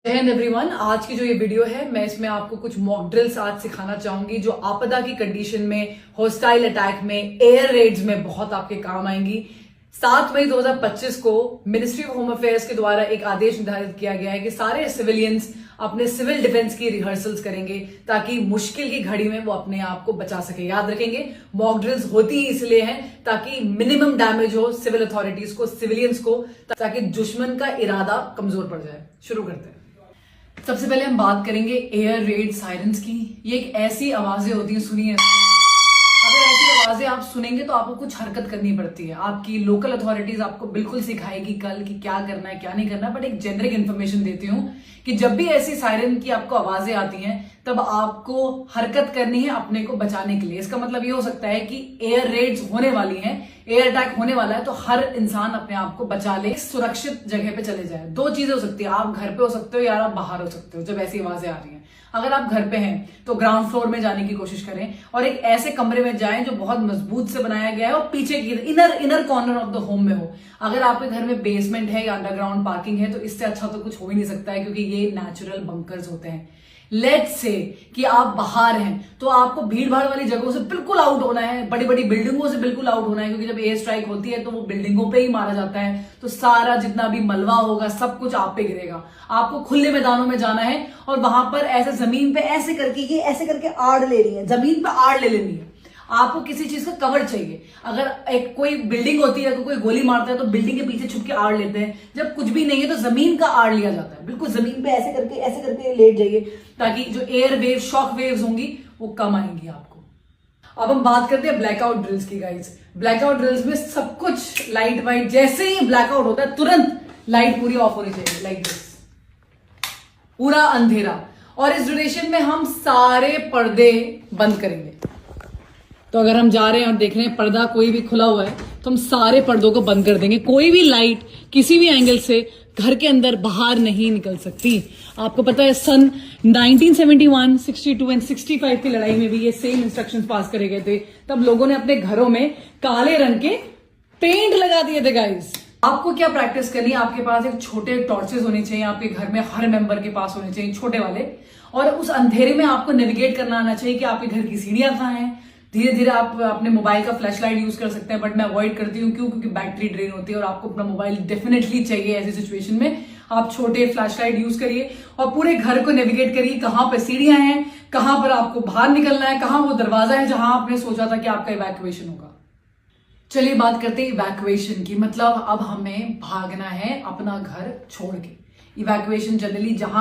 And everyone, आज की जो ये वीडियो है मैं इसमें आपको कुछ मॉक ड्रिल्स आज सिखाना चाहूंगी जो आपदा की कंडीशन में, हॉस्टाइल अटैक में, एयर रेड्स में बहुत आपके काम आएंगी। 7 मई 2025 को मिनिस्ट्री ऑफ होम अफेयर्स के द्वारा एक आदेश निर्धारित किया गया है कि सारे सिविलियंस अपने सिविल डिफेंस की रिहर्सल्स करेंगे ताकि मुश्किल की घड़ी में वो अपने आप को बचा सके। याद रखेंगे, मॉक ड्रिल्स होती ही इसलिए हैं ताकि मिनिमम डैमेज हो सिविल अथॉरिटीज को, सिविलियंस को, ताकि दुश्मन का इरादा कमजोर पड़ जाए। शुरू करते हैं। सबसे पहले हम बात करेंगे एयर रेड सायरन्स की। ये एक ऐसी आवाजें होती हैं, सुनिए। अगर ऐसी आवाजें आप सुनेंगे तो आपको कुछ हरकत करनी पड़ती है। आपकी लोकल अथॉरिटीज आपको बिल्कुल सिखाएगी कल कि क्या करना है क्या नहीं करना, बट एक जेनरिक इन्फॉर्मेशन देती हूँ कि जब भी ऐसी सायरन की आपको आवाजें आती हैं तब आपको हरकत करनी है अपने को बचाने के लिए। इसका मतलब ये हो सकता है कि एयर रेड्स होने वाली हैं, एयर अटैक होने वाला है, तो हर इंसान अपने आप को बचा ले, सुरक्षित जगह पे चले जाए। 2 चीजें हो सकती है, आप घर पे हो सकते हो या आप बाहर हो सकते हो जब ऐसी आवाजें आ रही हैं। अगर आप घर पे हैं तो ग्राउंड फ्लोर में जाने की कोशिश करें और एक ऐसे कमरे में जाएं जो बहुत मजबूत से बनाया गया है और पीछे की inner corner of the home में हो। अगर आपके घर में बेसमेंट है या अंडरग्राउंड पार्किंग है तो इससे अच्छा तो कुछ हो ही नहीं सकता है, क्योंकि ये नेचुरल बंकर्स होते हैं। लेट्स से कि आप बाहर हैं तो आपको भीड़ भाड़ वाली जगहों से बिल्कुल आउट होना है, बड़ी बड़ी बिल्डिंगों से बिल्कुल आउट होना है, क्योंकि जब एयर स्ट्राइक होती है तो वो बिल्डिंगों पे ही मारा जाता है, तो सारा जितना भी मलबा होगा सब कुछ आप पे गिरेगा। आपको खुले मैदानों में जाना है और वहां पर ऐसे जमीन पे ऐसे करके आड़ ले रही है, जमीन पे आड़ ले लेनी है। आपको किसी चीज का कवर चाहिए। अगर एक कोई बिल्डिंग होती है, कोई गोली मारता है तो बिल्डिंग के पीछे छुप के आड़ लेते हैं। जब कुछ भी नहीं है तो जमीन का आड़ लिया जाता है। बिल्कुल जमीन पे ऐसे करके लेट जाइए ताकि जो एयर वेव, शॉक वेव्स होंगी वो कम आएंगी आपको। अब हम बात करते हैं ब्लैकआउट ड्रिल्स की गाइस। ब्लैकआउट ड्रिल्स में सब कुछ लाइट वाइट, जैसे ही ब्लैकआउट होता है तुरंत लाइट पूरी ऑफ होनी चाहिए, लाइक दिस, पूरा अंधेरा। और इस ड्यूरेशन में हम सारे पर्दे बंद करेंगे। तो अगर हम जा रहे हैं और देख रहे हैं पर्दा कोई भी खुला हुआ है तो हम सारे पर्दों को बंद कर देंगे। कोई भी लाइट किसी भी एंगल से घर के अंदर बाहर नहीं निकल सकती। आपको पता है सन 1971, 62 एंड 65 की लड़ाई में भी ये सेम इंस्ट्रक्शंस पास करे गए थे। तब लोगों ने अपने घरों में काले रंग के पेंट लगा दिए थे गाइस। आपको क्या प्रैक्टिस करनी है, आपके पास एक छोटे टॉर्चेस होने चाहिए, आपके घर में हर मेंबर के पास होने चाहिए छोटे वाले। और उस अंधेरे में आपको नेविगेट करना आना चाहिए कि आपके घर की सीढ़ियां कहाँ हैं। धीरे धीरे आप अपने मोबाइल का फ्लैश लाइट यूज कर सकते हैं, बट मैं अवॉइड करती हूँ। क्यों? क्योंकि बैटरी ड्रेन होती है और आपको अपना मोबाइल डेफिनेटली चाहिए ऐसी सिचुएशन में। आप छोटे फ्लैश लाइट यूज करिए और पूरे घर को नेविगेट करिए, कहाँ पे सीढ़ियां हैं, कहाँ पर आपको बाहर निकलना है, कहाँ वो दरवाजा है जहां आपने सोचा था कि आपका इवैक्यूएशन होगा। चलिए बात करते हैं इवैक्यूएशन की। मतलब अब हमें भागना है अपना घर छोड़ के। इवैक्यूएशन जनरली जहां